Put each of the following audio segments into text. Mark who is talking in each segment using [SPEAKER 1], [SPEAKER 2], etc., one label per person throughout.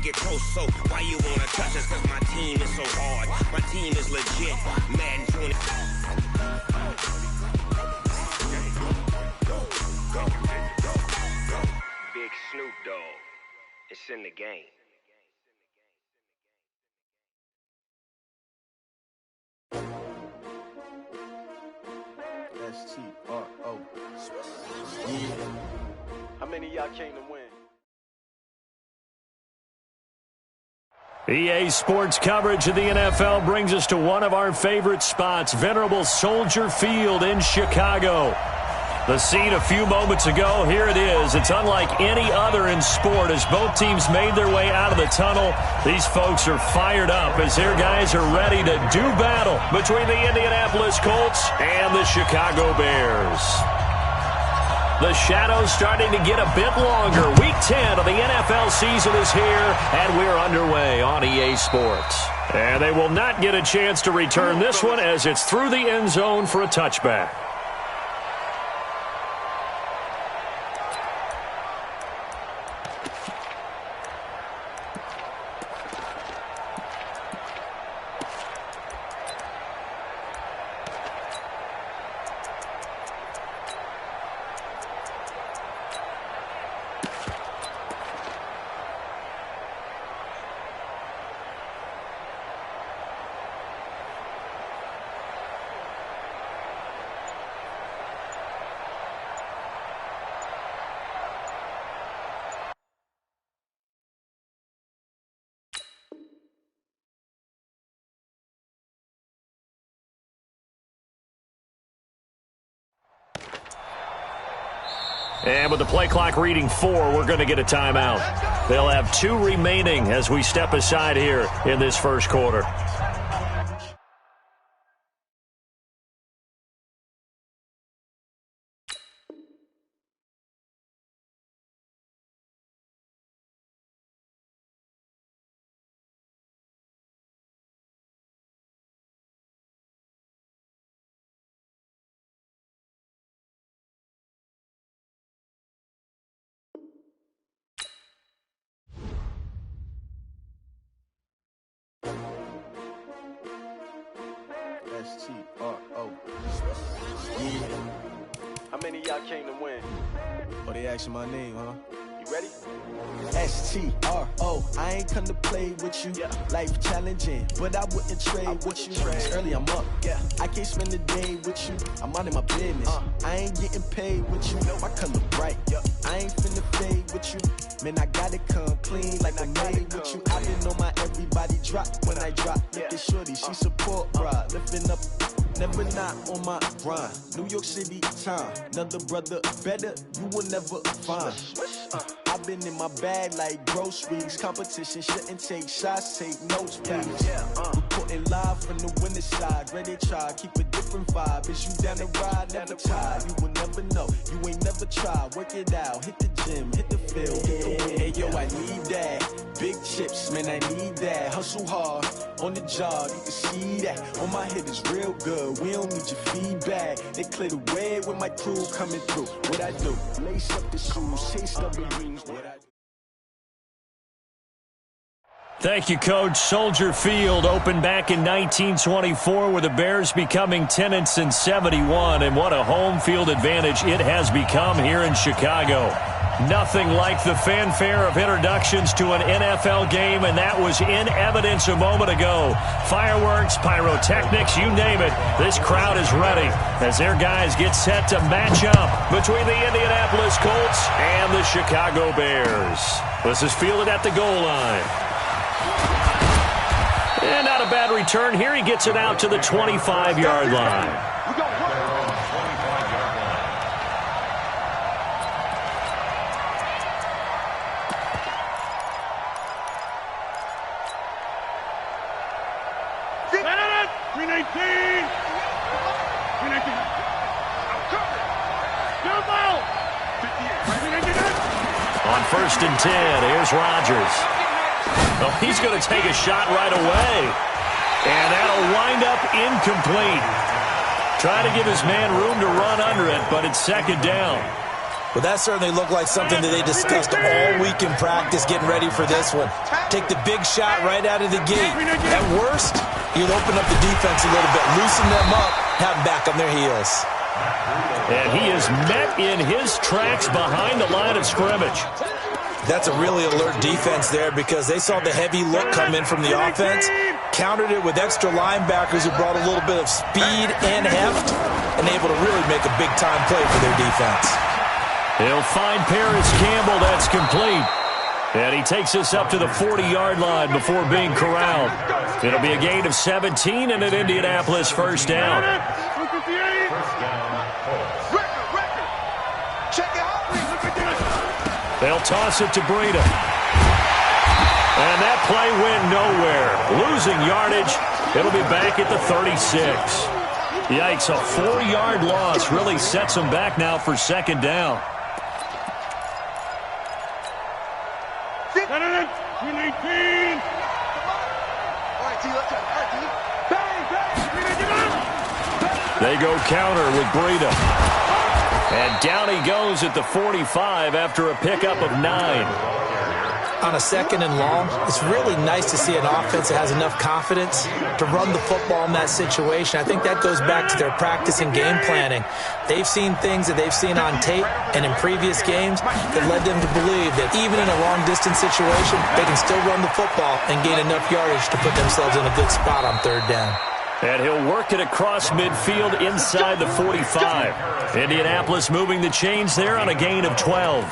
[SPEAKER 1] get close, so why you wanna touch us? Cause my team is so hard. My team is legit. Madden 20. Big Snoop Dogg. It's in the game.
[SPEAKER 2] S-T-R-O. Yeah. How many of y'all came to win?
[SPEAKER 3] EA Sports coverage of the NFL brings us to one of our favorite spots, venerable Soldier Field in Chicago. The scene a few moments ago, here it is. It's unlike any other in sport as both teams made their way out of the tunnel. These folks are fired up as their guys are ready to do battle between the Indianapolis Colts and the Chicago Bears. The shadow's starting to get a bit longer. Week 10 of the NFL season is here, and we're underway on EA Sports. And they will not get a chance to return this one as it's through the end zone for a touchback. And with the play clock reading 4, we're going to get a timeout. They'll have 2 remaining as we step aside here in this first quarter.
[SPEAKER 2] S-T-R-O. Yeah. How many of y'all came to win? Oh, they asking my name, huh? You ready? S-T-R-O. I ain't come to play with you. Yeah. Life challenging, but I wouldn't trade with you. It's early, I'm up. Yeah. I can't spend the day with you. I'm out in my business. I ain't getting paid with you. My color bright. Yeah. I ain't finna fade with you. Man, I gotta come clean like I'm made with you. I didn't know my everybody drop when I drop. Look at shorty, she support ride. Lifting up, never not on my grind. New York City time. Another brother better, you will never find. I've been in my bag like groceries. Competition shouldn't take shots, take notes, please. Reporting live from the winning side. Ready to try, keep a different vibe. Is you down the ride, never tired. You will never know, you ain't never tried. Work it out, hit the gym, hit the field, hit the win. Hey yo, I need that. Big chips, man, I need that. Hustle hard, on the job, you can see that. On my head is real good, we don't need your feedback. They clear the way with my crew coming through. What I do, lace up the shoes, chase up the rings.
[SPEAKER 3] Thank you, Coach. Soldier Field opened back in 1924 with the Bears becoming tenants in 71, and what a home field advantage it has become here in Chicago. Nothing like the fanfare of introductions to an NFL game, and that was in evidence a moment ago. Fireworks, pyrotechnics, you name it. This crowd is ready as their guys get set to match up between the Indianapolis Colts and the Chicago Bears. This is fielded at the goal line. And not a bad return here. He gets it out to the 25-yard line. On 1st and 10, here's Rodgers. Oh, he's going to take a shot right away. And that'll wind up incomplete. Trying to give his man room to run under it, but it's 2nd down.
[SPEAKER 4] Well, that certainly looked like something that they discussed all week in practice getting ready for this one. Take the big shot right out of the gate. At worst, you'll open up the defense a little bit, loosen them up, have them back on their heels.
[SPEAKER 3] And he is met in his tracks behind the line of scrimmage.
[SPEAKER 4] That's a really alert defense there because they saw the heavy look come in from the offense, countered it with extra linebackers who brought a little bit of speed and heft, and able to really make a big-time play for their defense.
[SPEAKER 3] He'll find Paris Campbell. That's complete. And he takes us up to the 40-yard line before being corralled. It'll be a gain of 17 and an Indianapolis first down. They'll toss it to Breida. And that play went nowhere. Losing yardage. It'll be back at the 36. Yikes, a 4-yard loss really sets them back now for second down. They go counter with Breida. And down he goes at the 45 after a pickup of 9.
[SPEAKER 4] On a second and long, it's really nice to see an offense that has enough confidence to run the football in that situation. I think that goes back to their practice and game planning. They've seen things that they've seen on tape and in previous games that led them to believe that even in a long-distance situation, they can still run the football and gain enough yardage to put themselves in a good spot on third down.
[SPEAKER 3] And he'll work it across midfield inside the 45. Indianapolis moving the chains there on a gain of 12.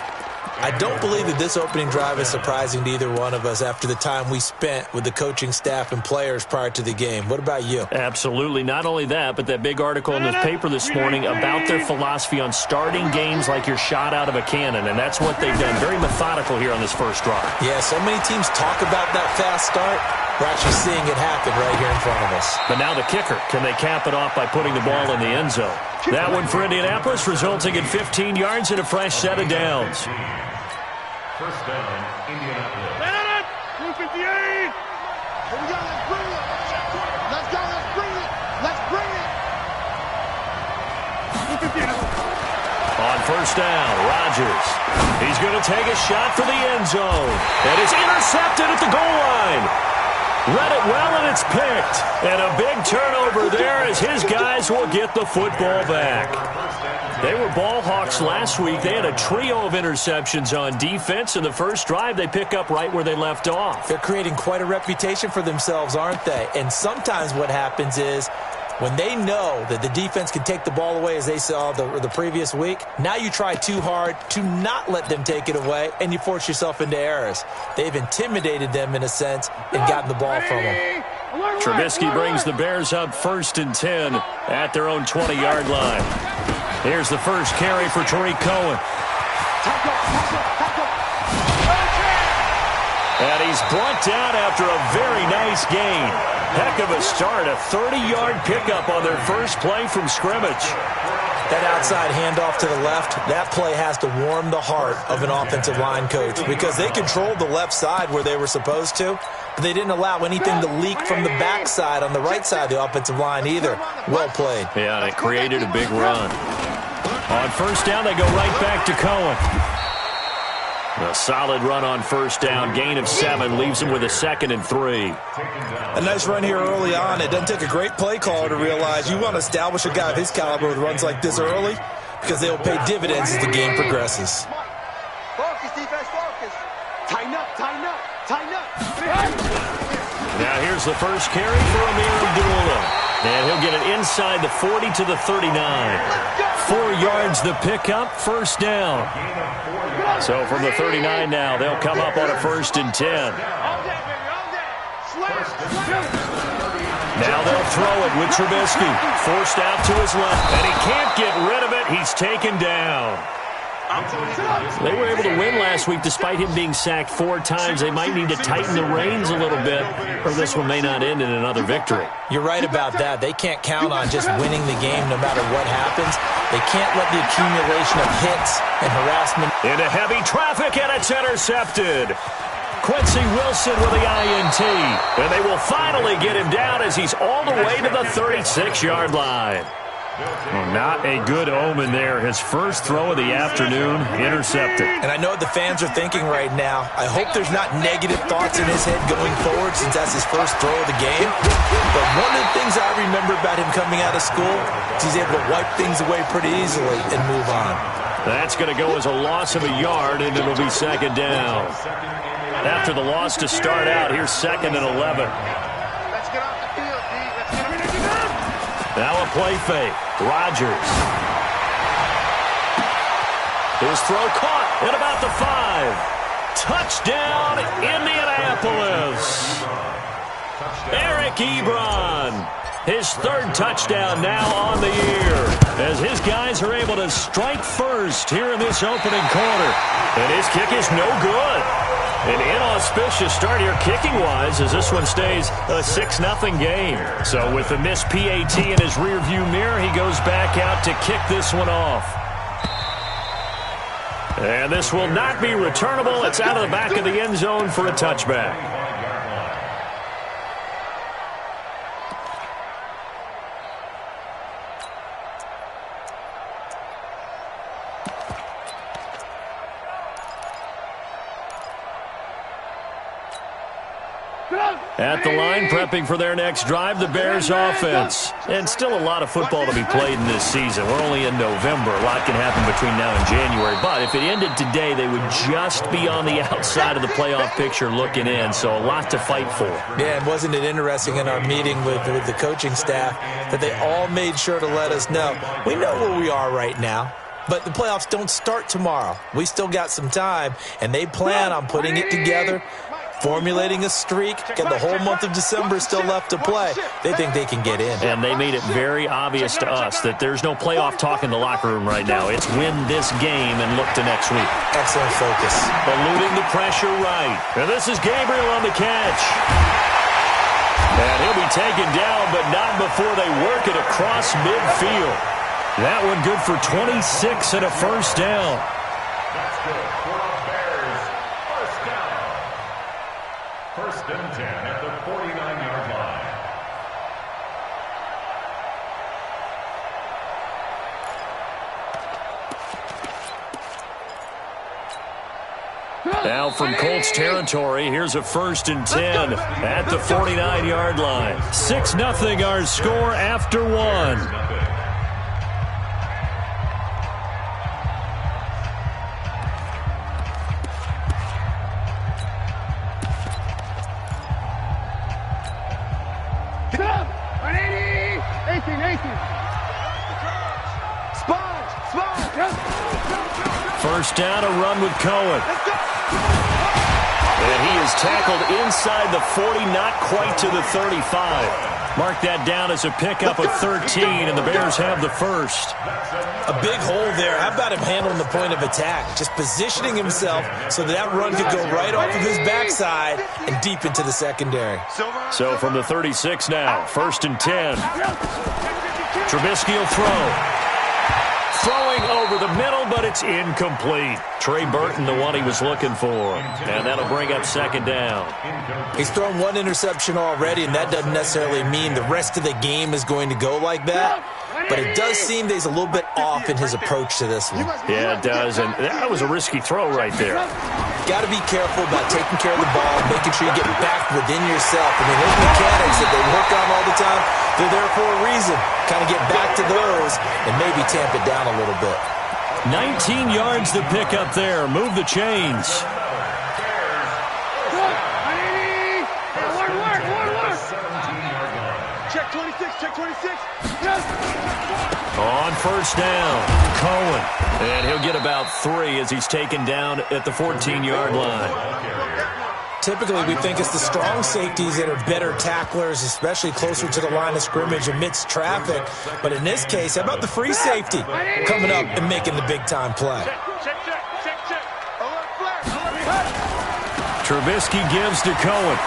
[SPEAKER 4] I don't believe that this opening drive is surprising to either one of us after the time we spent with the coaching staff and players prior to the game. What about you?
[SPEAKER 3] Absolutely. Not only that, but that big article in the paper this morning about their philosophy on starting games like you're shot out of a cannon, and that's what they've done. Very methodical here on this first drive.
[SPEAKER 4] Yeah, so many teams talk about that fast start. We're actually seeing it happen right here in front of us.
[SPEAKER 3] But now the kicker. Can they cap it off by putting the ball in the end zone? That one for Indianapolis, resulting in 15 yards and a fresh set of downs.
[SPEAKER 5] First down, Indianapolis. 258.
[SPEAKER 6] Here we go. Let's bring it. Let's go. Let's bring it. Let's bring it.
[SPEAKER 3] On first down, Rodgers. He's going to take a shot for the end zone. And it's intercepted at the goal line. Read it well, and it's picked. And a big turnover there as his guys will get the football back. They were ball hawks last week. They had a trio of interceptions on defense. In the first drive, they pick up right where they left off.
[SPEAKER 4] They're creating quite a reputation for themselves, aren't they? And sometimes what happens is when they know that the defense can take the ball away, as they saw the previous week, now you try too hard to not let them take it away, and you force yourself into errors. They've intimidated them in a sense and gotten the ball from them.
[SPEAKER 3] Trubisky brings the Bears up 1st and 10 at their own 20-yard line. Here's the first carry for Tariq Cohen. And he's brought down after a very nice gain. Heck of a start, a 30-yard pickup on their first play from scrimmage.
[SPEAKER 4] That outside handoff to the left, that play has to warm the heart of an offensive line coach because they controlled the left side where they were supposed to, but they didn't allow anything to leak from the backside on the right side of the offensive line either. Well played.
[SPEAKER 3] Yeah, and it created a big run. On first down, they go right back to Cohen. A solid run on first down. Gain of 7 leaves him with a 2nd and 3.
[SPEAKER 4] A nice run here early on. It doesn't take a great play caller to realize you want to establish a guy of his caliber with runs like this early because they will pay dividends as the game progresses.
[SPEAKER 6] Focus, defense, focus. Tighten up, tighten up, tighten up.
[SPEAKER 3] Now here's the first carry for Amir Abdullah. And he'll get it inside the 40 to the 39. 4 yards the pickup, first down. So from the 39 now, they'll come up on a 1st and 10. Now they'll throw it with Trubisky. Forced out to his left, and he can't get rid of it. He's taken down. They were able to win last week despite him being sacked 4 times. They might need to tighten the reins a little bit, or this one may not end in another victory.
[SPEAKER 4] You're right about that. They can't count on just winning the game no matter what happens. They can't let the accumulation of hits and harassment.
[SPEAKER 3] Into heavy traffic, and it's intercepted. Quincy Wilson with the INT. And they will finally get him down as he's all the way to the 36-yard line. Well, not a good omen there. His first throw of the afternoon, intercepted.
[SPEAKER 4] And I know what the fans are thinking right now. I hope there's not negative thoughts in his head going forward since that's his first throw of the game. But one of the things I remember about him coming out of school is he's able to wipe things away pretty easily and move on.
[SPEAKER 3] That's going to go as a loss of a yard, and it'll be second down. After the loss to start out, here's 2nd and 11.
[SPEAKER 6] Let's get off the field, D. Let's get off.
[SPEAKER 3] Now a play fake. Rodgers. His throw caught at about the 5. Touchdown, Indianapolis. Eric Ebron. His 3rd touchdown now on the year as his guys are able to strike first here in this opening quarter. And his kick is no good. An inauspicious start here kicking-wise as this one stays a 6-0 game. So with the missed PAT in his rearview mirror, he goes back out to kick this one off. And this will not be returnable. It's out of the back of the end zone for a touchback. At the line, prepping for their next drive, the Bears offense. And still a lot of football to be played in this season. We're only in November. A lot can happen between now and January. But if it ended today, they would just be on the outside of the playoff picture looking in. So a lot to fight for.
[SPEAKER 4] Yeah, and wasn't it interesting in our meeting with the coaching staff that they all made sure to let us know, we know where we are right now. But the playoffs don't start tomorrow. We still got some time, and they plan on putting it together, formulating a streak, got the whole month of December still left to play. They think they can get in.
[SPEAKER 3] And they made it very obvious to us that there's no playoff talk in the locker room right now. It's win this game and look to next week.
[SPEAKER 4] Excellent focus.
[SPEAKER 3] Eluding the pressure right. And this is Gabriel on the catch. And he'll be taken down, but not before they work it across midfield. That one good for 26 and a first down.
[SPEAKER 5] That's good for the Bears. First down. 1st and 10 at the 49-yard line.
[SPEAKER 3] Now from Colts territory, here's a 1st and 10 at the 49-yard line. 6-0 our score after 1. First down, a run with Cohen. And he is tackled inside the 40, not quite to the 35. Mark that down as a pickup of 13, and the Bears have the first.
[SPEAKER 4] A big hole there. How about him handling the point of attack? Just positioning himself so that run could go right off of his backside and deep into the secondary.
[SPEAKER 3] So from the 36 now, 1st and 10. Trubisky will throw. Throwing over the middle, but it's incomplete. Trey Burton, the one he was looking for. And that'll bring up 2nd down.
[SPEAKER 4] He's thrown 1 interception already, and that doesn't necessarily mean the rest of the game is going to go like that. But it does seem that he's a little bit off in his approach to this one.
[SPEAKER 3] Yeah, it does. And that was a risky throw right there.
[SPEAKER 4] Got to be careful about taking care of the ball, making sure you get back within yourself. I mean, those mechanics that they work on all the time, they're there for a reason. Kind of get back to those and maybe tamp it down a little bit.
[SPEAKER 3] 19 yards to pick up there. Move the chains.
[SPEAKER 6] Check 26, check 26.
[SPEAKER 3] On first down, Cohen. And he'll get about 3 as he's taken down at the 14-yard line.
[SPEAKER 4] Typically, we think it's the strong safeties that are better tacklers, especially closer to the line of scrimmage amidst traffic. But in this case, how about the free safety coming up and making the big-time play?
[SPEAKER 3] Trubisky gives to Cohen.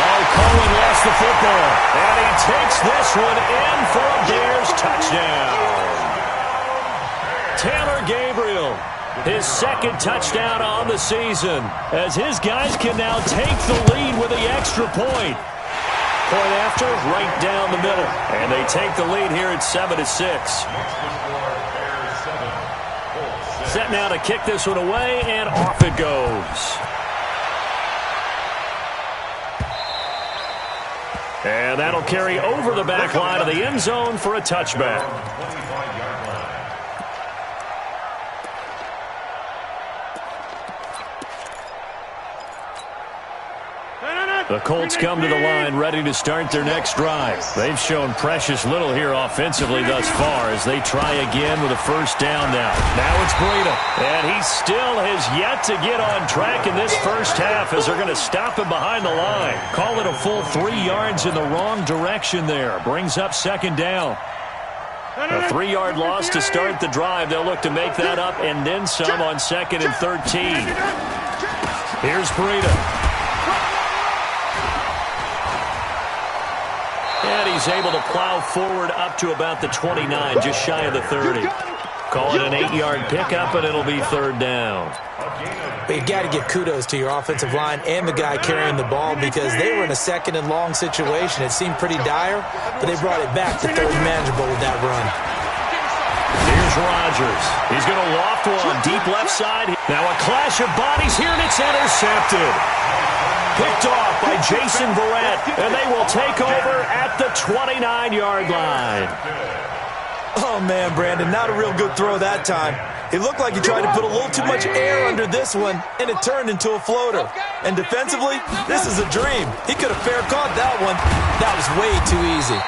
[SPEAKER 3] Oh, Cohen lost the football. And he takes this one in for a Bears touchdown. Taylor Gabriel, his 2nd touchdown on the season, as his guys can now take the lead with the extra point. Point after, right down the middle. And they take the lead here at 7-6. Set now to kick this one away, and off it goes. And that'll carry over the back line of the end zone for a touchback. The Colts come to the line ready to start their next drive. They've shown precious little here offensively thus far as they try again with a first down now. Now it's Breida, and he still has yet to get on track in this first half as they're going to stop him behind the line. Call it a full 3 yards in the wrong direction there. Brings up second down. A 3-yard loss to start the drive. They'll look to make that up and then some on 2nd and 13. Here's Breida. And he's able to plow forward up to about the 29, just shy of the 30. Call it an 8-yard pickup, and it'll be third down.
[SPEAKER 4] But you got to give kudos to your offensive line and the guy carrying the ball because they were in a 2nd and long situation. It seemed pretty dire, but they brought it back to third manageable with that run.
[SPEAKER 3] Here's Rodgers. He's going to loft one deep left side. Now a clash of bodies here, and it's intercepted. Picked off by Jason Verrett, and they will take over at the 29-yard line.
[SPEAKER 4] Oh, man, Brandon, not a real good throw that time. It looked like he tried to put a little too much air under this one, and it turned into a floater. And defensively, this is a dream. He could have fair caught that one. That was way too easy.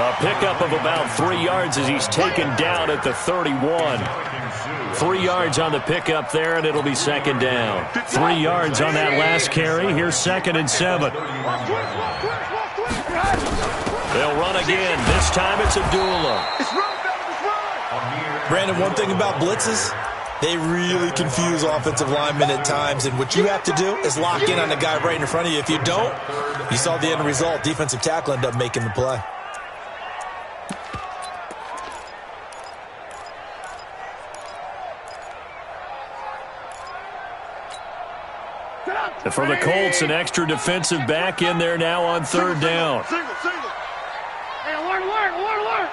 [SPEAKER 3] A pickup of about 3 yards as he's taken down at the 31. 3 yards on the pickup there, and it'll be second down. 3 yards on that last carry. Here's 2nd and 7. They'll run again. This time it's Abdullah.
[SPEAKER 4] Brandon, one thing about blitzes, they really confuse offensive linemen at times, and what you have to do is lock in on the guy right in front of you. If you don't, you saw the end result. Defensive tackle ended up making the play.
[SPEAKER 3] For the Colts, an extra defensive back in there now on third down.
[SPEAKER 6] Hey, alert, alert, alert, alert.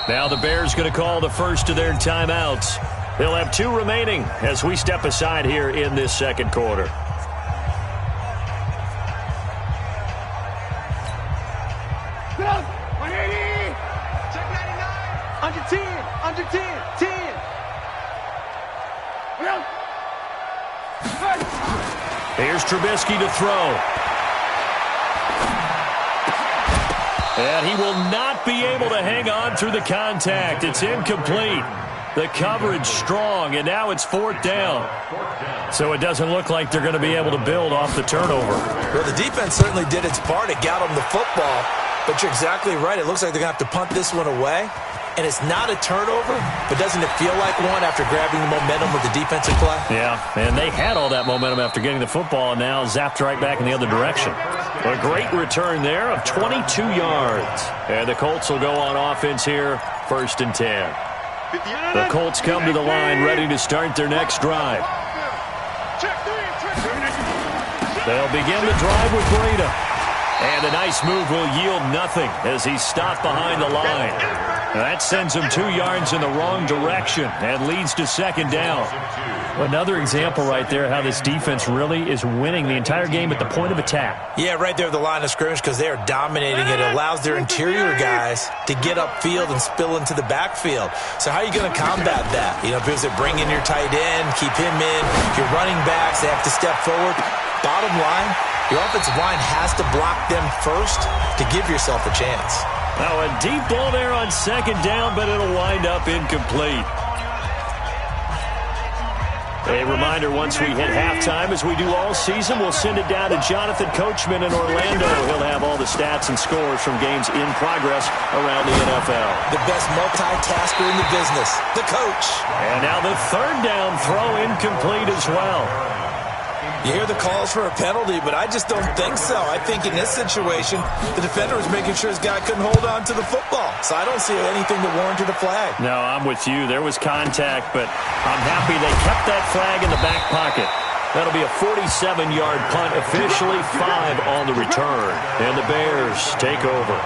[SPEAKER 3] Now the Bears going to call the first of their timeouts. They'll have 2 remaining as we step aside here in this second quarter.
[SPEAKER 6] Get up. 180. Check 99. Under 10. Under 10. 10.
[SPEAKER 3] Here's Trubisky to throw. And he will not be able to hang on through the contact. It's incomplete. The coverage strong, and now it's fourth down. So it doesn't look like they're going to be able to build off the turnover.
[SPEAKER 4] Well, the defense certainly did its part. It got them the football. But you're exactly right. It looks like they're going to have to punt this one away. And it's not a turnover, but doesn't it feel like one after grabbing the momentum with the defensive play?
[SPEAKER 3] Yeah, and they had all that momentum after getting the football and now zapped right back in the other direction. A great return there of 22 yards. And the Colts will go on offense here, 1st and 10. The Colts come to the line ready to start their next drive. They'll begin the drive with Breida. And a nice move will yield nothing as he's stopped behind the line. That sends him 2 yards in the wrong direction and leads to second down. Another example right there how this defense really is winning the entire game at the point of attack.
[SPEAKER 4] Yeah, right there at the line of scrimmage because they are dominating it. It allows their interior guys to get upfield and spill into the backfield. So how are you going to combat that? You know, because they bring in your tight end, keep him in. Your running backs, they have to step forward. Bottom line, your offensive line has to block them first to give yourself a chance.
[SPEAKER 3] Now a deep ball there on second down, but it'll wind up incomplete. A reminder, once we hit halftime, as we do all season, we'll send it down to Jonathan Coachman in Orlando. He'll have all the stats and scores from games in progress around the NFL.
[SPEAKER 4] The best multitasker in the business, the coach.
[SPEAKER 3] And now the third down throw incomplete as well.
[SPEAKER 4] You hear the calls for a penalty, but I just don't think so. I think in this situation, the defender was making sure his guy couldn't hold on to the football. So I don't see anything that warranted a flag.
[SPEAKER 3] No, I'm with you. There was contact, but I'm happy they kept that flag in the back pocket. That'll be a 47-yard punt, officially 5 on the return. And the Bears take over.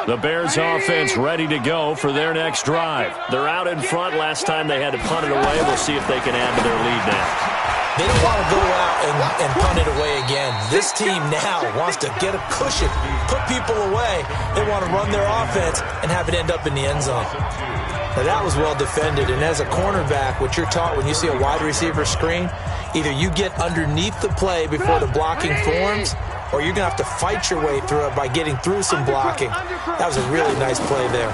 [SPEAKER 3] The Bears offense ready to go for their next drive. They're out in front. Last time they had to punt it away. We'll see if they can add to their lead now.
[SPEAKER 4] They don't want to go out and punt it away again. This team now wants to get a cushion, put people away. They want to run their offense and have it end up in the end zone. Now, that was well defended. And as a cornerback, what you're taught when you see a wide receiver screen, either you get underneath the play before the blocking forms, or you're going to have to fight your way through it by getting through some blocking. That was a really nice play there.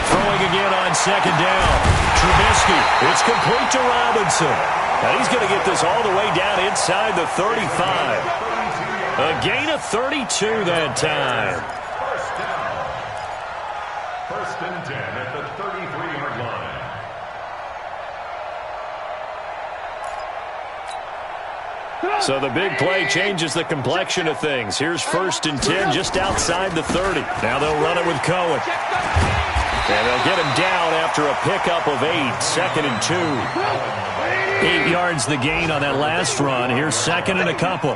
[SPEAKER 3] Throwing again on second down. Trubisky. It's complete to Robinson. Now he's going to get this all the way down inside the 35. A gain of 32 that time.
[SPEAKER 5] First down. First and 10 at the 33-yard line.
[SPEAKER 3] So the big play changes the complexion of things. Here's first and 10 just outside the 30. Now they'll run it with Cohen. And they'll get him down after a pickup of 8. Second and 2. 8 yards the gain on that last run. Here's second and a couple.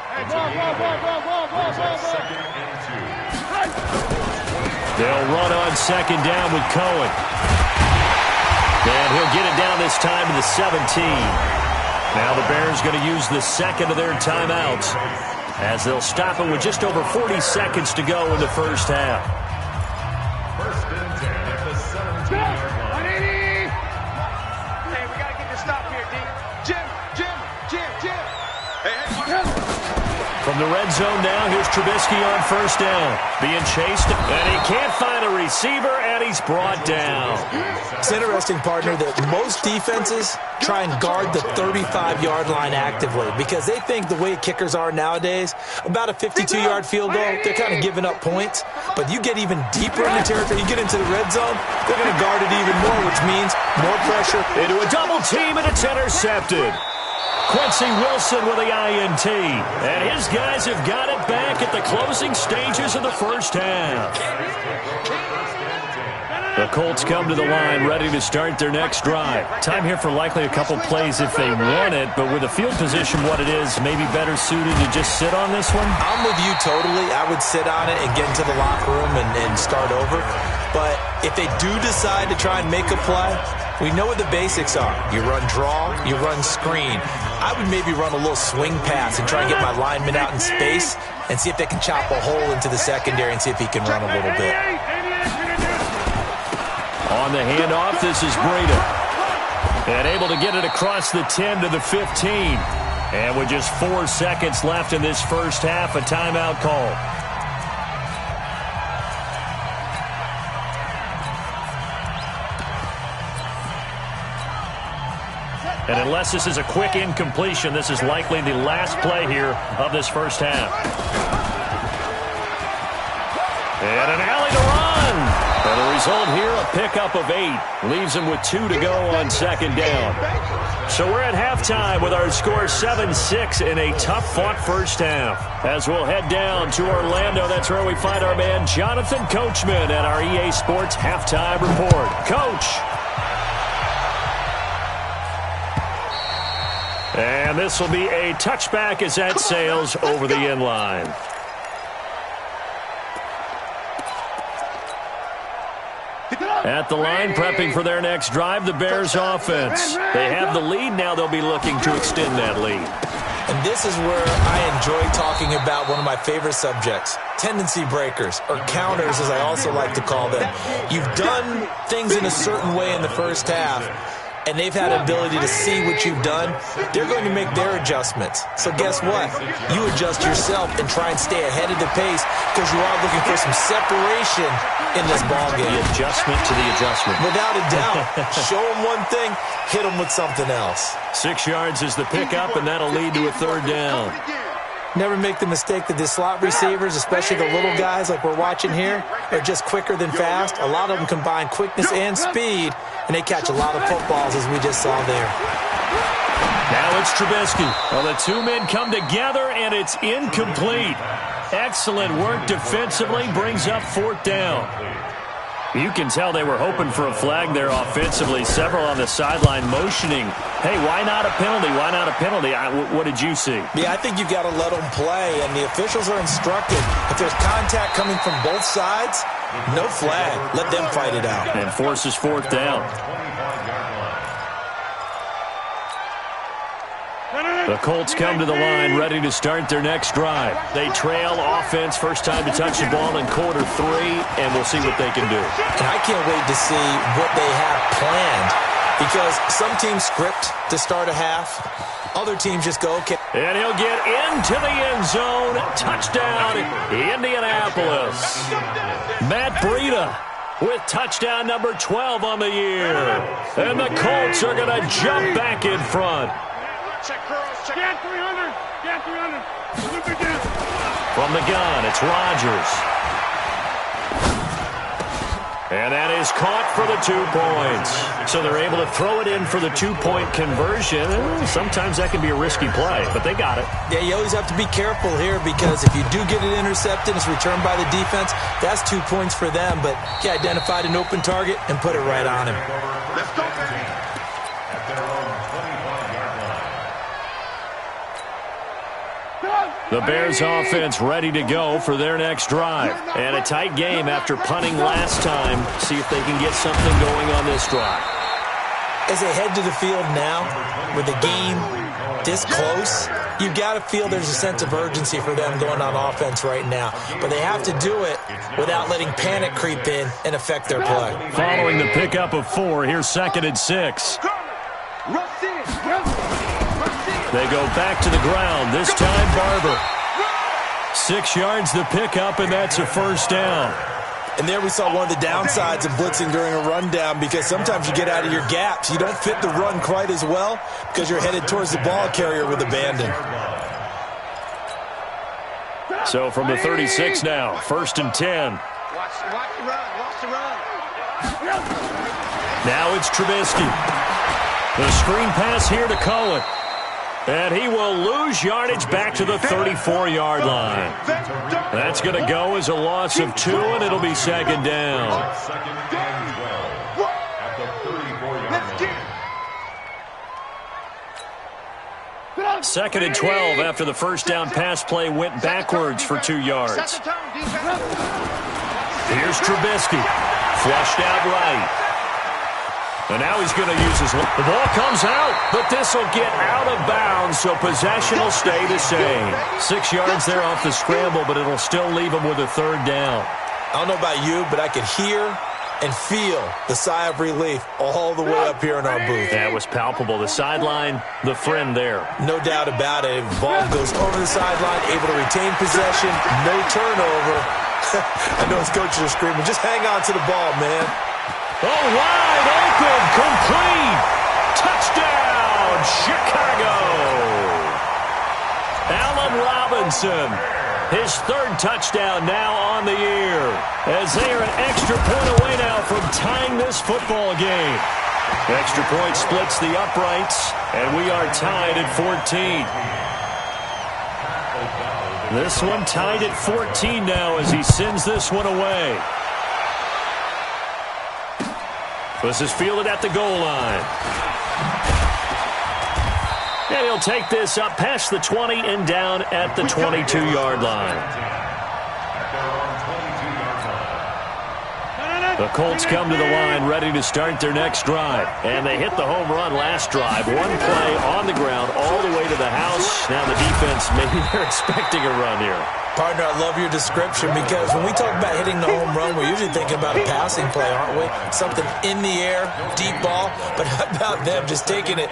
[SPEAKER 3] They'll run on second down with Cohen. And he'll get it down this time to the 17. Now the Bears going to use the second of their timeouts as they'll stop it with just over 40 seconds to go in the first half.
[SPEAKER 5] First and 10 at the 17-yard line.
[SPEAKER 6] Hey, we got to get this stop here, D. Jim. Hey.
[SPEAKER 3] From the red zone now, here's Trubisky on first down. Being chased, and he can't find a receiver, and he's brought down.
[SPEAKER 4] It's interesting, partner, that most defenses try and guard the 35-yard line actively because they think the way kickers are nowadays, about a 52-yard field goal, they're kind of giving up points. But you get even deeper in the territory, you get into the red zone, they're going to guard it even more, which means more pressure.
[SPEAKER 3] Into a double team, and it's intercepted. Quincy Wilson with the INT. And his guys have got it back at the closing stages of the first half. The Colts come to the line ready to start their next drive. Time here for likely a couple plays if they want it, but with the field position what it is, maybe better suited to just sit on this one?
[SPEAKER 4] I'm with you totally. I would sit on it and get into the locker room and start over. But if they do decide to try and make a play, we know what the basics are. You run draw, you run screen. I would maybe run a little swing pass and try and get my lineman out in space and see if they can chop a hole into the secondary and see if he can run a little bit.
[SPEAKER 3] On the handoff, this is Breida. And able to get it across the 10 to the 15. And with just 4 seconds left in this first half, a timeout call. And unless this is a quick incompletion, this is likely the last play here of this first half. And an alley to run. And the result here, a pickup of 8. Leaves him with 2 to go on second down. So we're at halftime with our score 7-6 in a tough-fought first half. As we'll head down to Orlando, that's where we find our man Jonathan Coachman at our EA Sports Halftime Report. Coach. And this will be a touchback as that sails over the end line. At the line, prepping for their next drive, the Bears offense. They have the lead. Now they'll be looking to extend that lead.
[SPEAKER 4] And this is where I enjoy talking about one of my favorite subjects, tendency breakers, or counters as I also like to call them. You've done things in a certain way in the first half, and they've had an ability to see what you've done. They're going to make their adjustments. So guess what? You adjust yourself and try and stay ahead of the pace because you are looking for some separation in this ballgame.
[SPEAKER 3] The adjustment to the adjustment.
[SPEAKER 4] Without a doubt. Show them one thing, hit them with something else.
[SPEAKER 3] 6 yards is the pickup, and that'll lead to a third down.
[SPEAKER 4] Never make the mistake that the slot receivers, especially the little guys like we're watching here, are just quicker than fast. A lot of them combine quickness and speed, and they catch a lot of footballs as we just saw there.
[SPEAKER 3] Now it's Trubisky. Well, the two men come together, and it's incomplete. Excellent work defensively, brings up 4th down. You can tell they were hoping for a flag there offensively. Several on the sideline motioning, hey, why not a penalty? Why not a penalty? What did you see?
[SPEAKER 4] Yeah, I think you've got to let them play, and the officials are instructed. If there's contact coming from both sides, no flag. Let them fight it out.
[SPEAKER 3] And forces 4th down. The Colts come to the line, ready to start their next drive. They trail offense, first time to touch the ball in quarter 3, and we'll see what they can do.
[SPEAKER 4] And I can't wait to see what they have planned, because some teams script to start a half. Other teams just go, okay.
[SPEAKER 3] And he'll get into the end zone. Touchdown, Indianapolis. Matt Breida with touchdown number 12 on the year. And the Colts are going to jump back in front.
[SPEAKER 6] Get 300. Get 300.
[SPEAKER 3] From the gun, it's Rodgers. And that is caught for the 2 points. So they're able to throw it in for the 2-point conversion. Sometimes that can be a risky play, but they got it.
[SPEAKER 4] Yeah, you always have to be careful here, because if you do get it intercepted, it's returned by the defense, that's 2 points for them. But he identified an open target and put it right on him.
[SPEAKER 6] Let's go, baby.
[SPEAKER 5] At their own 25-yard line.
[SPEAKER 3] The Bears offense ready to go for their next drive. And a tight game after punting last time. See if they can get something going on this drive.
[SPEAKER 4] As they head to the field now, with the game this close, you've got to feel there's a sense of urgency for them going on offense right now. But they have to do it without letting panic creep in and affect their play.
[SPEAKER 3] Following the pickup of 4, here's 2nd and 6. They go back to the ground, this time Barber. 6 yards the pickup, and that's a first down.
[SPEAKER 4] And there we saw one of the downsides of blitzing during a rundown, because sometimes you get out of your gaps. You don't fit the run quite as well because you're headed towards the ball carrier with abandon.
[SPEAKER 3] So from the 36 now, 1st and 10.
[SPEAKER 6] Watch the run. Watch the run.
[SPEAKER 3] Now it's Trubisky. The screen pass here to Cohen. And he will lose yardage back to the 34-yard line. That's going to go as a loss of 2, and it'll be 2nd down.
[SPEAKER 5] 2nd and 12 at the 34-yard line.
[SPEAKER 3] 2nd and 12 after the first down pass play went backwards for 2 yards. Here's Trubisky. Flushed out right. And now he's going to use his... The ball comes out, but this will get out of bounds, so possession will stay the same. 6 yards there off the scramble, but it'll still leave him with a 3rd down.
[SPEAKER 4] I don't know about you, but I could hear and feel the sigh of relief all the way up here in our booth.
[SPEAKER 3] That was palpable. The sideline, the friend there.
[SPEAKER 4] No doubt about it. The ball goes over the sideline, able to retain possession, no turnover. I know his coaches are screaming, just hang on to the ball, man.
[SPEAKER 3] Oh, wide open, complete. Touchdown, Chicago. Allen Robinson, his 3rd touchdown now on the year, as they are an extra point away now from tying this football game. Extra point splits the uprights, and we are tied at 14. This one tied at 14 now as he sends this one away. This is fielded at the goal line. And he'll take this up past the 20 and down at the 22-yard line. The Colts come to the line ready to start their next drive. And they hit the home run last drive. One play on the ground all the way to the house. Now the defense, maybe they're expecting a run here.
[SPEAKER 4] Partner, I love your description, because when we talk about hitting the home run, we're usually thinking about a passing play, aren't we? Something in the air, deep ball. But how about them just taking it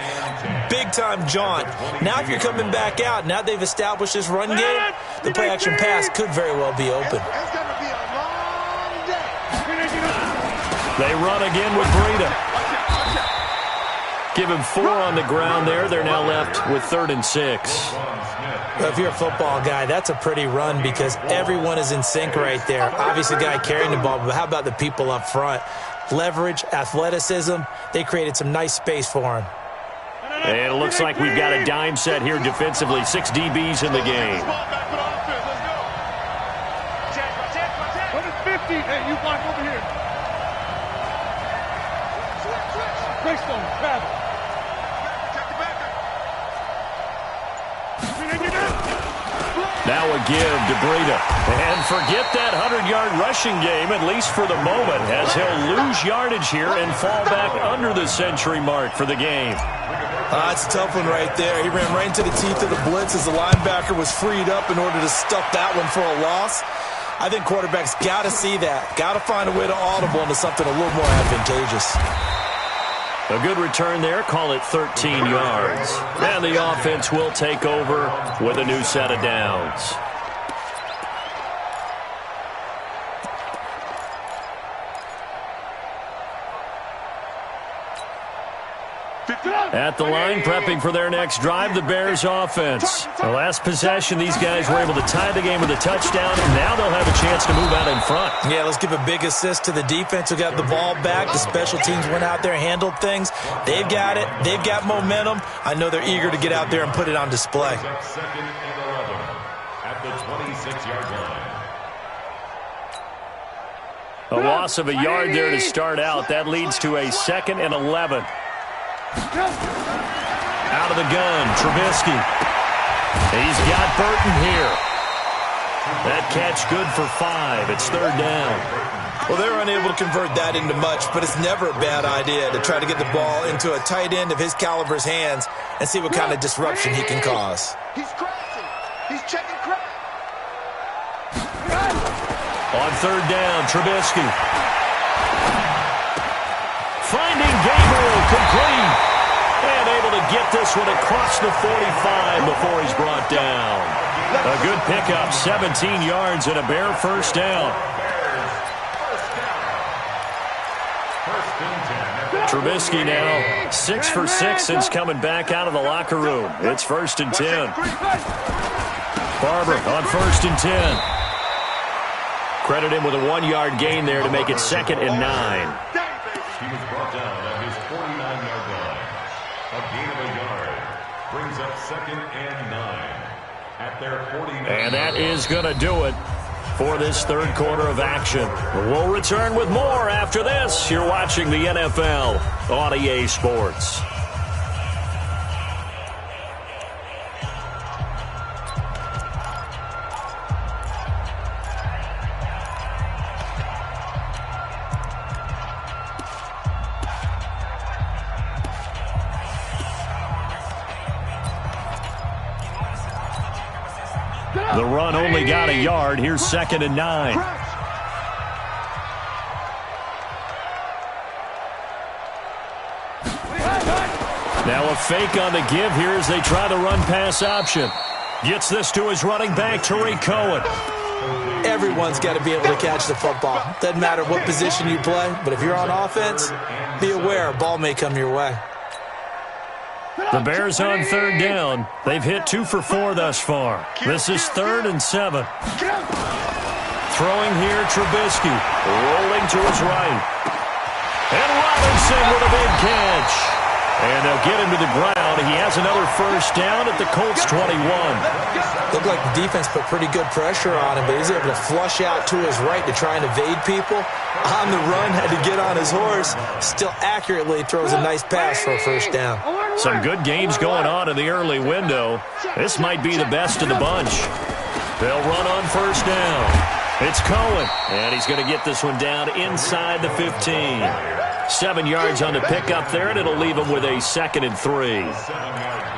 [SPEAKER 4] big-time jaunt? Now if you're coming back out, now they've established this run game, the play-action pass could very well be open.
[SPEAKER 6] It's going to be a long day.
[SPEAKER 3] They run again with Breida. Give him 4 on the ground there. They're now left with 3rd and 6.
[SPEAKER 4] Well, if you're a football guy, that's a pretty run, because everyone is in sync right there. Obviously, the guy carrying the ball, but how about the people up front? Leverage, athleticism, they created some nice space for him.
[SPEAKER 3] And it looks like we've got a dime set here defensively. 6 DBs in the game.
[SPEAKER 6] What is 50? Hey, you block over here. Greystone, grab it.
[SPEAKER 3] Now a give to Breida. And forget that 100-yard rushing game, at least for the moment, as he'll lose yardage here and fall back under the century mark for the game.
[SPEAKER 4] It's a tough one right there. He ran right into the teeth of the blitz as the linebacker was freed up in order to stuff that one for a loss. I think quarterbacks got to see that. Got to find a way to audible into something a little more advantageous.
[SPEAKER 3] A good return there. Call it 13 yards. And the offense will take over with a new set of downs. At the line, prepping for their next drive, the Bears offense. The last possession, these guys were able to tie the game with a touchdown, and now they'll have a chance to move out in front.
[SPEAKER 4] Yeah, let's give a big assist to the defense who got the ball back. The special teams went out there, handled things. They've got it. They've got momentum. I know they're eager to get out there and put it on display.
[SPEAKER 5] Second and 11 at the 26-yard line.
[SPEAKER 3] A loss of a yard there to start out. That leads to a 2nd and 11. Out of the gun, Trubisky. He's got Burton here. That catch good for 5. It's 3rd down.
[SPEAKER 4] Well, they were unable to convert that into much, but it's never a bad idea to try to get the ball into a tight end of his caliber's hands and see what kind of disruption he can cause.
[SPEAKER 6] He's crashing. He's checking crack.
[SPEAKER 3] On 3rd down, Trubisky. Finding Gabriel complete. And able to get this one across the 45 before he's brought down. A good pickup, 17 yards and a Bear 1st down. Trubisky now 6 for 6 since coming back out of the locker room. It's 1st and 10. Barber on 1st and 10. Credit him with a 1-yard gain there to make it 2nd and 9.
[SPEAKER 5] He was brought down at his 49-yard line. A gain of a yard brings up 2nd and 9 at their 49.
[SPEAKER 3] And that is going to do it for this 3rd quarter of action. We'll return with more after this. You're watching the NFL on EA Sports. The run only got a yard. Here's 2nd and 9. Now a fake on the give here as they try the run-pass option. Gets this to his running back, Tariq Cohen.
[SPEAKER 4] Everyone's got to be able to catch the football. Doesn't matter what position you play, but if you're on offense, be aware a ball may come your way.
[SPEAKER 3] The Bears on 3rd down. They've hit 2 for 4 thus far. This is 3rd and 7. Throwing here, Trubisky. Rolling to his right. And Robinson with a big catch. And they'll get him to the ground. He has another 1st down at the Colts 21.
[SPEAKER 4] Looked like the defense put pretty good pressure on him, but he's able to flush out to his right to try and evade people. On the run, had to get on his horse. Still accurately throws a nice pass for a 1st down.
[SPEAKER 3] Some good games going on in the early window. This might be the best of the bunch. They'll run on 1st down. It's Cohen, and he's going to get this one down inside the 15. 7 yards on the pickup there, and it'll leave him with a 2nd and 3.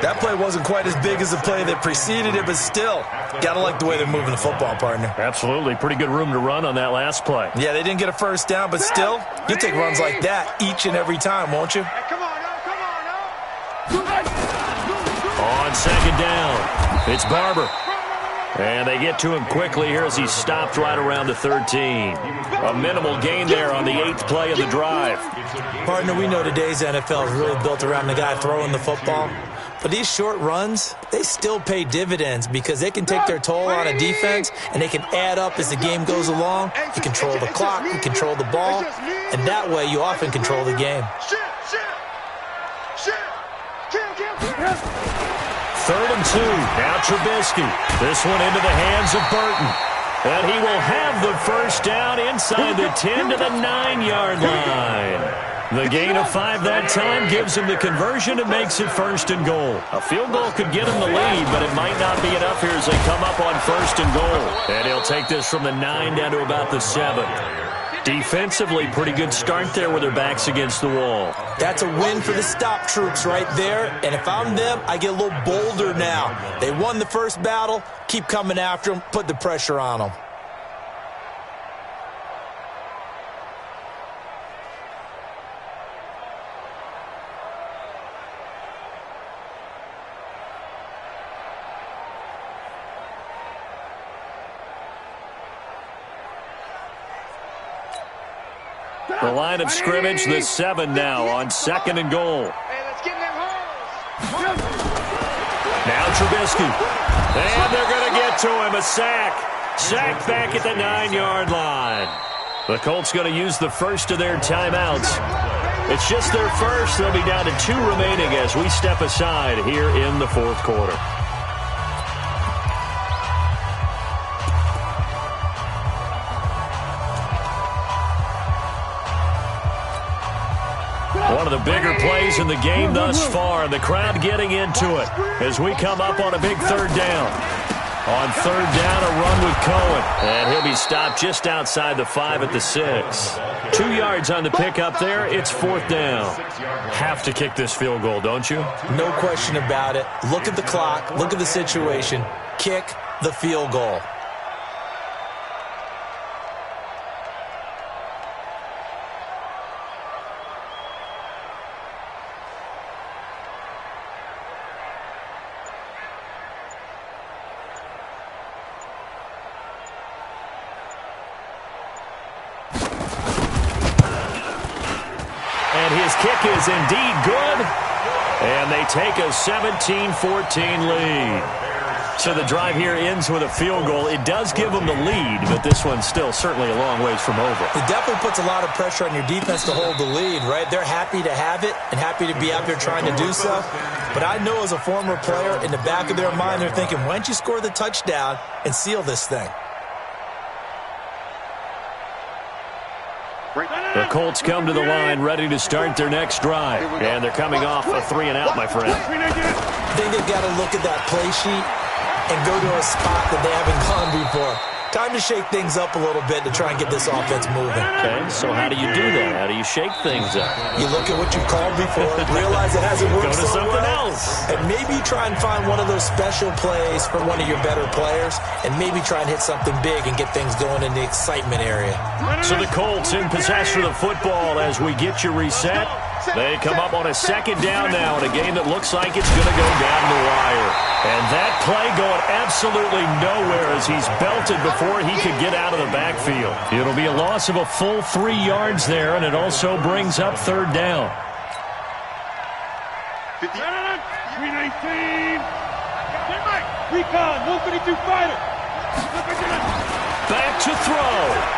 [SPEAKER 4] That play wasn't quite as big as the play that preceded it, but still, got to like the way they're moving the football, partner.
[SPEAKER 3] Absolutely. Pretty good room to run on that last play.
[SPEAKER 4] Yeah, they didn't get a 1st down, but still, you'll take runs like that each and every time, won't you?
[SPEAKER 6] Hey, come on,
[SPEAKER 3] On 2nd down, it's Barber. And they get to him quickly here as he's stopped right around the 13. A minimal gain there on the 8th play of the drive.
[SPEAKER 4] Partner, we know today's NFL is really built around the guy throwing the football. But these short runs, they still pay dividends because they can take their toll on a defense and they can add up as the game goes along. You control the clock, you control the ball, and that way you often control the game.
[SPEAKER 3] Third and 2. Now Trubisky. This one into the hands of Burton. And he will have the first down inside the 10 to the 9-yard line. The gain of 5 that time gives him the conversion and makes it first and goal. A field goal could get him the lead, but it might not be enough here as they come up on first and goal. And he'll take this from the 9 down to about the 7. Defensively, pretty good start there with their backs against the wall.
[SPEAKER 4] That's a win for the stop troops right there. And if I'm them, I get a little bolder now. They won the first battle. Keep coming after them. Put the pressure on them.
[SPEAKER 3] The line of scrimmage, the 7 now on second and goal.
[SPEAKER 6] Hey, let's get in them holes.
[SPEAKER 3] Now Trubisky. And they're going to get to him. A sack. Sack back at the 9-yard line. The Colts going to use the first of their timeouts. It's just their first. They'll be down to 2 remaining as we step aside here in the fourth quarter. One of the bigger plays in the game thus far. The crowd getting into it as we come up on a big third down. On third down, a run with Cohen. And he'll be stopped just outside the 5 at the 6. 2 yards on the pickup there. It's fourth down. Have to kick this field goal, don't you?
[SPEAKER 4] No question about it. Look at the clock. Look at the situation. Kick the field goal.
[SPEAKER 3] His kick is indeed good, and they take a 17-14 lead. So the drive here ends with a field goal. It does give them the lead, but this one's still certainly a long ways from over.
[SPEAKER 4] It definitely puts a lot of pressure on your defense to hold the lead, right? They're happy to have it and happy to be out there trying to do so. But I know as a former player, in the back of their mind, they're thinking, why don't you score the touchdown and seal this thing?
[SPEAKER 3] The Colts come to the line ready to start their next drive. And they're coming off a 3-and-out, my friend.
[SPEAKER 4] I think they've got to look at that play sheet and go to a spot that they haven't gone before. Time to shake things up a little bit to try and get this offense moving.
[SPEAKER 3] Okay, so how do you do that? How do you shake things up?
[SPEAKER 4] You look at what you've called before, realize it hasn't worked
[SPEAKER 3] Go to
[SPEAKER 4] so
[SPEAKER 3] something
[SPEAKER 4] well,
[SPEAKER 3] else.
[SPEAKER 4] and maybe try and find one of those special plays for one of your better players, and maybe try and hit something big and get things going in the excitement area.
[SPEAKER 3] So the Colts in possession of the football as we get you reset. They come up on a second down now in a game that looks like it's going to go down the wire. And that play going absolutely nowhere as he's belted before he could get out of the backfield. It'll be a loss of a full 3 yards there, and it also brings up third down.
[SPEAKER 6] 319. Recon, 152 fighter.
[SPEAKER 3] Back to throw.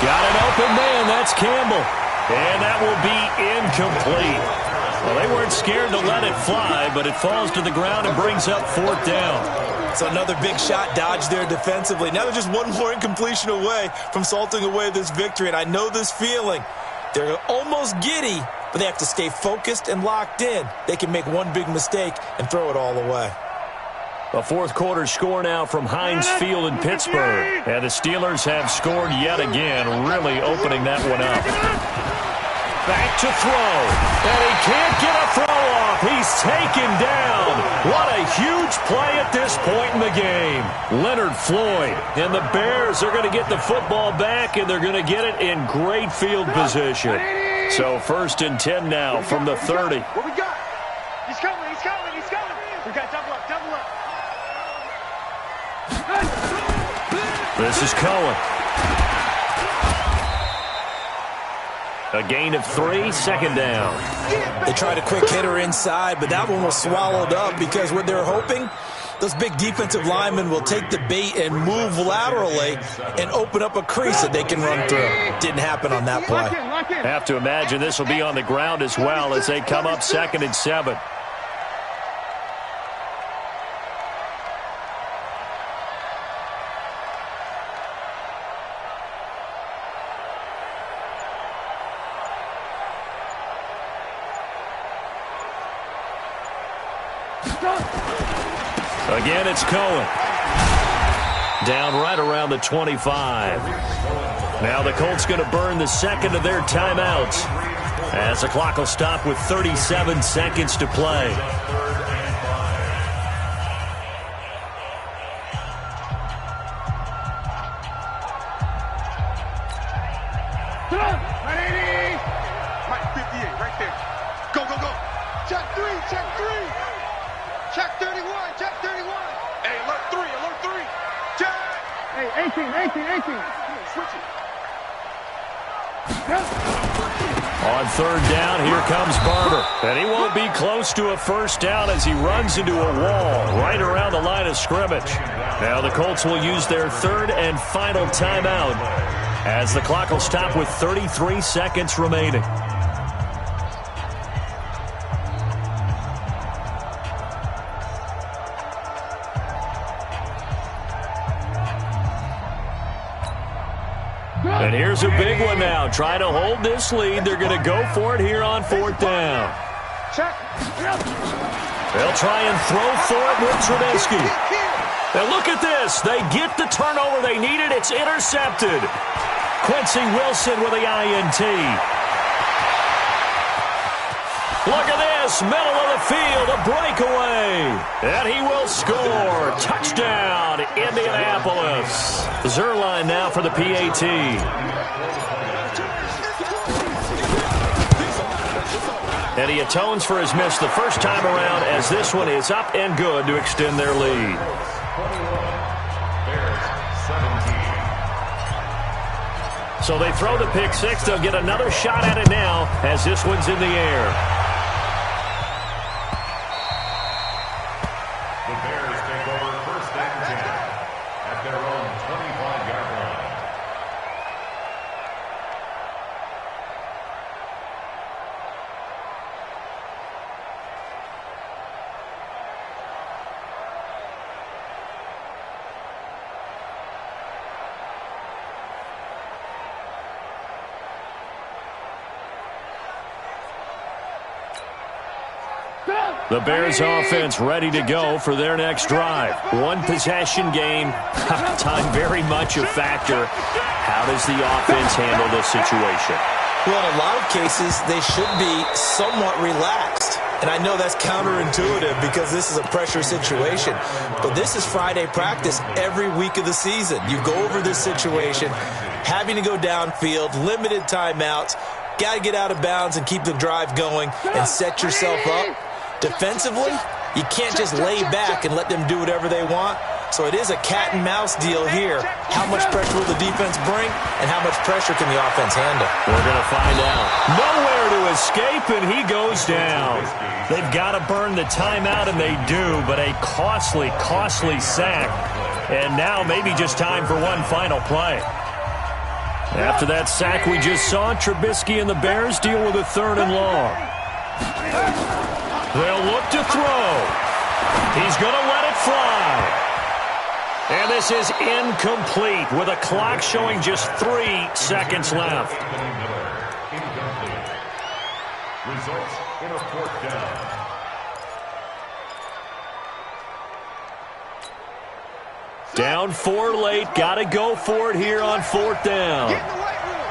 [SPEAKER 3] Got an open man. That's Campbell. And that will be incomplete. Well, they weren't scared to let it fly, but it falls to the ground and brings up fourth down.
[SPEAKER 4] So another big shot dodged there defensively. Now they're just one more incompletion away from salting away this victory. And I know this feeling. They're almost giddy, but they have to stay focused and locked in. They can make one big mistake and throw it all away.
[SPEAKER 3] A fourth quarter score now from Heinz Field in Pittsburgh. And the Steelers have scored yet again, really opening that one up. Back to throw. And he can't get a throw off. He's taken down. What a huge play at this point in the game. Leonard Floyd and the Bears are going to get the football back, and they're going to get it in great field position. So first and 10 now from the 30.
[SPEAKER 6] What we got? He's coming, he's coming, he's coming. We got double up, double up.
[SPEAKER 3] This is Cohen. A gain of 3, second down.
[SPEAKER 4] They tried a quick hitter inside, but that one was swallowed up because what they're hoping those big defensive linemen will take the bait and move laterally and open up a crease that they can run through. Didn't happen on that play.
[SPEAKER 3] Have to imagine this will be on the ground as well as they come up 2nd and 7. Again, it's Cohen. Down right around the 25. Now the Colts going to burn the second of their timeouts as the clock will stop with 37 seconds to play.
[SPEAKER 6] Right, 58, right there. Go, go, go. Check 3, check 3. Check 31, check 31. Hey, alert 3, alert 3. Check. Hey, 18. Switch it.
[SPEAKER 3] On 3rd down, here comes Barber. And he won't be close to a first down as he runs into a wall right around the line of scrimmage. Now the Colts will use their 3rd and final timeout as the clock will stop with 33 seconds remaining. And here's a big one now. Try to hold this lead. They're going to go for it here on 4th down. They'll try and throw for it with Trubisky. Now look at this. They get the turnover they needed. It's intercepted. Quincy Wilson with the INT. Look at this. Middle of the field. A breakaway. And he will score. Touchdown, Indianapolis. Zerline now for the PAT. And he atones for his miss the first time around as this one is up and good to extend their lead. So they throw the pick six. They'll get another shot at it now as this one's in the air.
[SPEAKER 5] The Bears take over 1st and 10 at their own 25-yard line.
[SPEAKER 3] The Bears offense ready to go for their next drive. One possession game. Time very much a factor. How does the offense handle this situation?
[SPEAKER 4] Well, in a lot of cases, they should be somewhat relaxed. And I know that's counterintuitive because this is a pressure situation. But this is Friday practice every week of the season. You go over this situation, having to go downfield, limited timeouts, got to get out of bounds and keep the drive going and set yourself up. Defensively, you can't just lay back and let them do whatever they want. So it is a cat and mouse deal here. How much pressure will the defense bring and how much pressure can the offense handle?
[SPEAKER 3] We're going to find out. Nowhere to escape, and he goes down. They've got to burn the timeout, and they do, but a costly, costly sack. And now maybe just time for one final play. After that sack we just saw, Trubisky and the Bears deal with a 3rd and long. They'll look to throw. He's going to let it fly. And this is incomplete with a clock showing just 3 seconds left.
[SPEAKER 5] Incomplete. Results in a 4th down.
[SPEAKER 3] Down 4 late. Got to go for it here on 4th down.
[SPEAKER 6] Get in the right room.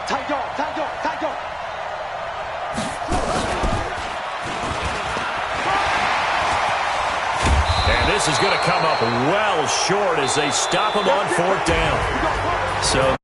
[SPEAKER 6] Tight dog, tight dog, tight dog.
[SPEAKER 3] And this is going to come up well short as they stop him on 4th down. So